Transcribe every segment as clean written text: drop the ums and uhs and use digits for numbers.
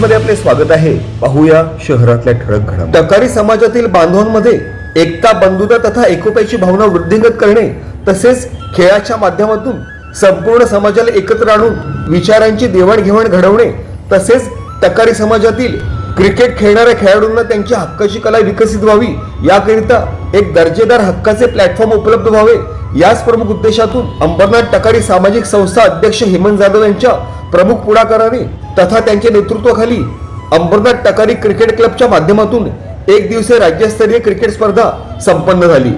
मध्ये आपले स्वागत आहे। पाहूया शहरातल्या ठळक घडामोडी। टकारी समाजातील बांधवांमध्ये एकता, बंधुता तथा एकोप्याची भावना वृद्धिंगत करणे तसेच खेळाच्या माध्यमातून संपूर्ण समाजाला एकत्र आणून विचारांची देवाणघेवाण घडवणे तसेच टकारी समाजातील क्रिकेट खेळणाऱ्या खेळाडूंना त्यांच्या हक्काची कला विकसित व्हावी याकरिता एक दर्जेदार हक्काचे प्लॅटफॉर्म उपलब्ध व्हावे याच प्रमुख उद्देशातून अंबरनाथ टकारी सामाजिक संस्था अध्यक्ष हेमंत जाधव यांच्या प्रमुख पुढाकाराने तथा त्यांच्या नेतृत्वाखाली अंबरनाथ टकारी क्रिकेट क्लबच्या माध्यमातून एक दिवसीय राज्यस्तरीय क्रिकेट स्पर्धा संपन्न झाली।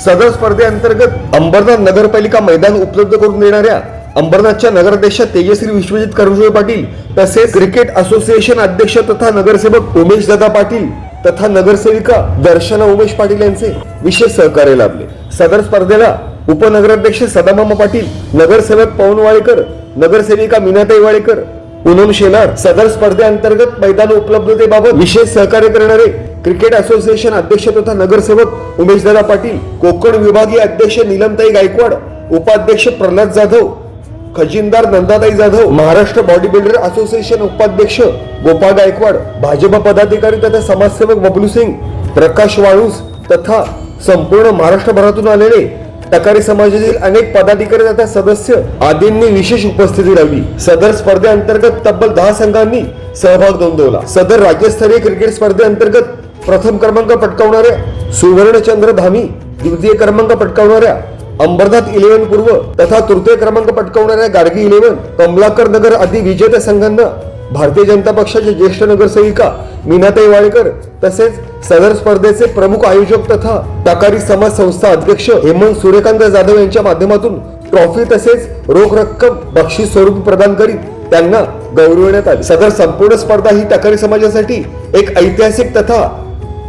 सदर स्पर्धेअंतर्गत अंबरनाथ नगरपालिका मैदान उपलब्ध करून देणाऱ्या अंबरनाथच्या नगराध्यक्ष तेजश्री विश्वजित करंजोळे पाटील तसेच क्रिकेट असोसिएशन अध्यक्ष तथा नगरसेवक उमेश दादा पाटील तथा नगरसेविका दर्शना उमेश पाटील यांचे विशेष सहकार्य लाभले। सदर स्पर्धेला उपनगराध्यक्ष सदामामा पाटील, नगरसेवक पवन वाळेकर, नगरसेविका मीनाताई वाळेकर, पूनम शेलार, सदर स्पर्धेअंतर्गत मैदान उपलब्धतेबाबत विशेष सहकार्य करणारे क्रिकेट असोसिएशन अध्यक्ष तथा नगरसेवक उमेश दादा पाटील, कोकण विभागीय अध्यक्ष नीलमताई गायकवाड, उपाध्यक्ष प्रल्हाद जाधव, खजिनदार Nandatai Jadhav, Maharashtra body builder association उपाध्यक्ष गोपाळ गायकवाड, भाजपा पदाधिकारी तथा समाजसेवक बबलू सिंग, प्रकाश वाळूस तथा संपूर्ण महाराष्ट्रभरातून आलेले टकारी समाजातील अनेक पदाधिकारी तथा सदस्य आदींनी विशेष उपस्थिती लावली। सदर स्पर्धेअंतर्गत तब्बल 10 संघांनी सहभाग नोंदवला। सदर राज्यस्तरीय क्रिकेट स्पर्धेअंतर्गत प्रथम क्रमांक पटकावणाऱ्या सुवर्णचंद्र धामी, द्वितीय क्रमांक पटकावणाऱ्या अंबरनाथ 11 पूर्व तथा तृतीय क्रमांक पटकावणाऱ्या गार्गी 11, कमलाकर नगर आदी विजेत्या संघांना भारतीय जनता पक्षाचे ज्येष्ठ नगरसेविका मीनाताई वाळेकर तसेच सदर स्पर्धेचे प्रमुख आयोजक तथा टकारी समाज संस्था अध्यक्ष हेमंत सूर्यकांत जाधव यांच्या माध्यमातून ट्रॉफी तसेच रोख रक्कम बक्षीस स्वरूपी प्रदान करीत त्यांना गौरवण्यात आले। सदर संपूर्ण स्पर्धा ही टकारी समाजासाठी एक ऐतिहासिक तथा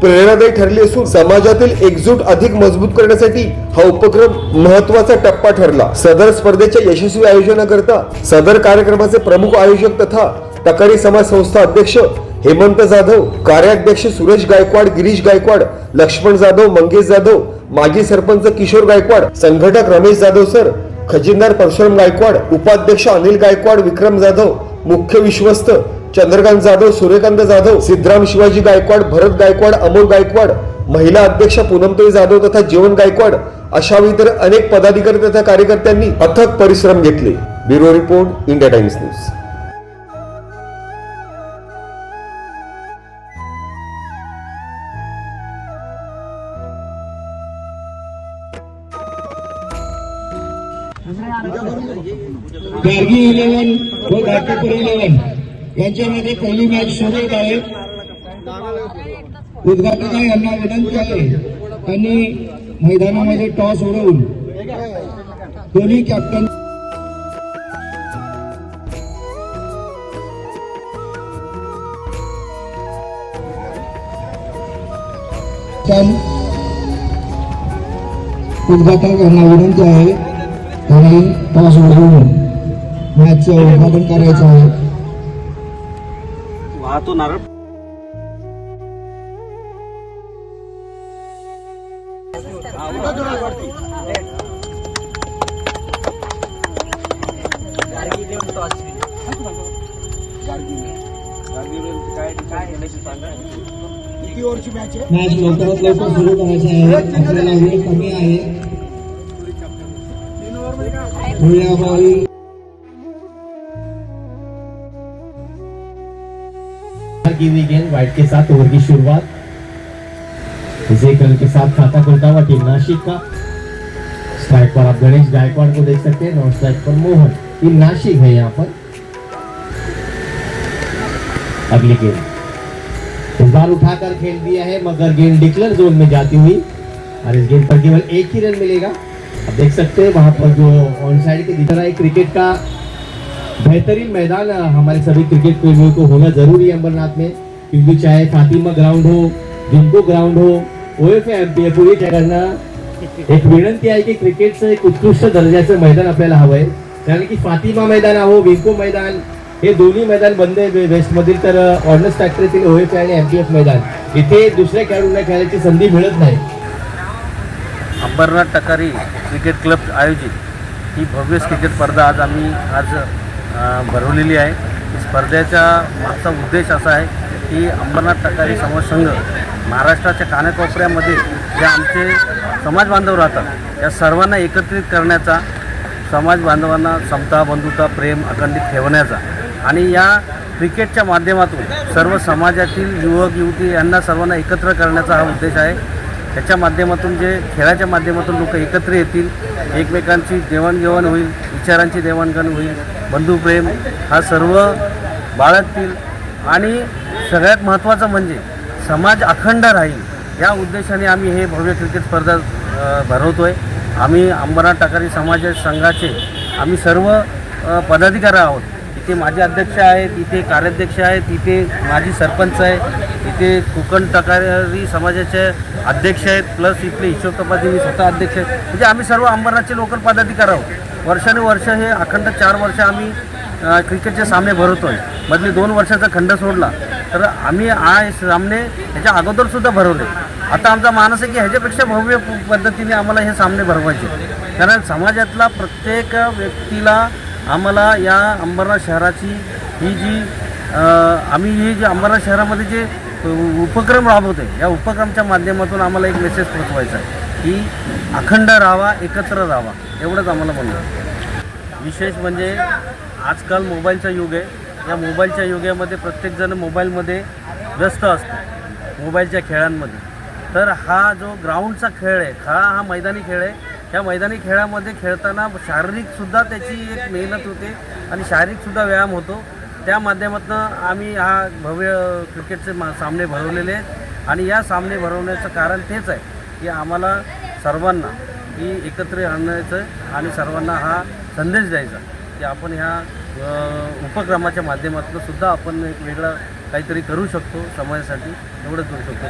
प्रेरणादायी ठरली असून समाजातील एकजूट अधिक मजबूत करण्यासाठी हा उपक्रम महत्त्वाचा टप्पा ठरला। सदर स्पर्धेच्या यशस्वी आयोजनाकरता सदर कार्यक्रमाचे प्रमुख आयोजक तथा टकारी समाज संस्था अध्यक्ष हेमंत जाधव, कार्याध्यक्ष सुरेश गायकवाड, गिरीश गायकवाड, लक्ष्मण जाधव, मंगेश जाधव, माजी सरपंच किशोर गायकवाड, संघटक रमेश जाधव सर, खजिनदार परशुराम गायकवाड, उपाध्यक्ष अनिल गायकवाड, विक्रम जाधव, मुख्य विश्वस्त चंद्रकांत जाधव, सूर्यकांत जाधव, सिद्धराम शिवाजी गायकवाड, भरत गायकवाड, अमोल गायकवाड, महिला अध्यक्ष पूनमताई जाधव तथा जीवन गायकवाड अशा इतर अनेक पदाधिकारी तथा कार्यकर्त्यांनी अथक परिश्रम घेतले। Bureau report, India times news. Gargi 11 व घाटकोपर 11 यांच्यामध्ये पहिली मॅच सुरू होत आहे। उद्घाटक यांना विनंती आहे त्यांनी मैदानामध्ये टॉस उडवून दोन्ही कॅप्टन उद्घाटक यांना विनंती आहे त्यांनी टॉस उडवून मॅचचं उद्घाटन करायचं आहे। वाहतो नारळ मॅच लवकरात लवकर सुरू करायचं आहे। आपल्याला वेळ कमी आहे। गेंद वाइट के साथ ओवर की शुरुआत, इस एक रन के साथ खाता खुलता हुआ टीम नासिक का। स्ट्राइक पर आप गणेश गायकवाड़ को देख सकते हैं, नॉन स्ट्राइक पर मोहन। टीम नासिक है यहाँ पर। अगली गेंद इस बार उठाकर खेल दिया है मगर गेंद डिक्लेयर जोन में जाती हुई और इस गेंद पर केवल एक ही रन मिलेगा। आप देख सकते हैं वहां पर जो ऑन साइड के दिख रहा है क्रिकेट का बेहतरीन मैदान हमारे सभी क्रिकेट प्रेमियों को होना जरूरी है अंबरनाथ में, क्योंकि चाहे फातिमा ग्राउंड हो, विंको ग्राउंड हो, ओएफए एमपीएफ पूरी करना एक विनंती आहे की क्रिकेटचं एक उत्कृष्ट दर्जाचं मैदान आपल्याला हवं आहे। कारण की फातिमा मैदान हो, विंको मैदान हे दोन्ही मैदान बंद आहे वेस्ट मधील, तर ऑर्डनन्स फॅक्टरीतील ओएफए आणि एमपीएफ मैदान इथे दुसऱ्या खेळाडूंना खेळायची संधी मिळत नाही। अंबरनाथ टकारी क्रिकेट क्लब आयोजित ही भव्य क्रिकेट स्पर्धा आज भरवलेली आहे। स्पर्धेचा मागचा उद्देश असा आहे की अंबरनाथ टकारी समाज संघ महाराष्ट्राच्या कानाकोपऱ्यामध्ये जे आमचे समाज बांधव राहतात या सर्वांना एकत्रित करण्याचा, समाज बांधवांना समता, बंधुता, प्रेम अखंडित ठेवण्याचा आणि या क्रिकेटच्या माध्यमातून सर्व समाजातील युवक युवती यांना सर्वांना एकत्र करण्याचा हा उद्देश आहे. त्याच्या माध्यमातून जे खेळाच्या माध्यमातून लोक एकत्र येतील, एकमेकांची देवाणघेवाण होईल, विचारांची देवाणघेवाण होईल, बंधुप्रेम हा सर्व बाळगतील आणि सगळ्यात महत्त्वाचं म्हणजे समाज अखंड राहील या उद्देशाने आम्ही हे भव्य क्रिकेट स्पर्धा भरवतो आहे. आम्ही अंबरनाथ टकारी समाज संघाचे आम्ही सर्व पदाधिकारी आहोत. इथे माझे अध्यक्ष आहेत, इथे कार्याध्यक्ष आहेत, इथे माजी सरपंच आहे, इथे कोकण टकारी समाजाचे अध्यक्ष आहेत, प्लस इथले ईश्वर तपासी मी स्वतः अध्यक्ष आहेत. म्हणजे आम्ही सर्व अंबरनाथचे लोकल पदाधिकारी आहोत. वर्षानुवर्ष हे अखंड 4 वर्ष आम्ही क्रिकेटचे सामने भरवतो आहे. मधले 2 वर्षाचा खंड सोडला तर आम्ही सामने ह्याच्या अगोदरसुद्धा भरवले. आता आमचा मानस आहे की ह्याच्यापेक्षा भव्य पद्धतीने आम्हाला हे सामने भरवायचे, कारण समाजातला प्रत्येक व्यक्तीला आम्हाला या अंबरनाथ शहराची ही जी अंबरनाथ शहरामध्ये जे उपक्रम राबवते या उपक्रमाच्या माध्यमातून आम्हाला एक मेसेज पोचवायचा आहे की अखंड राहावा, एकत्र राहावा, एवढंच आम्हाला म्हणणं. विशेष म्हणजे आजकाल मोबाईलचा युग आहे. या मोबाईलच्या युगामध्ये प्रत्येकजण मोबाईलमध्ये व्यस्त असतो, मोबाईलच्या खेळांमध्ये. तर हा जो ग्राउंडचा खेळ आहे, हा मैदानी खेळ आहे. ह्या मैदानी खेळामध्ये खेळताना शारीरिकसुद्धा त्याची एक मेहनत होते आणि शारीरिकसुद्धा व्यायाम होतो. त्या माध्यमातून आम्ही हा भव्य क्रिकेटचे सामने भरवलेले आहेत आणि या सामने भरवण्याचं कारण तेच आहे की आम्हाला सर्वांना ही एकत्र आणायचं आणि सर्वांना हा संदेश द्यायचा की आपण ह्या उपक्रमाच्या माध्यमातून सुद्धा आपण एक वेगळं काहीतरी करू शकतो समाजासाठी, एवढंच करू शकतो.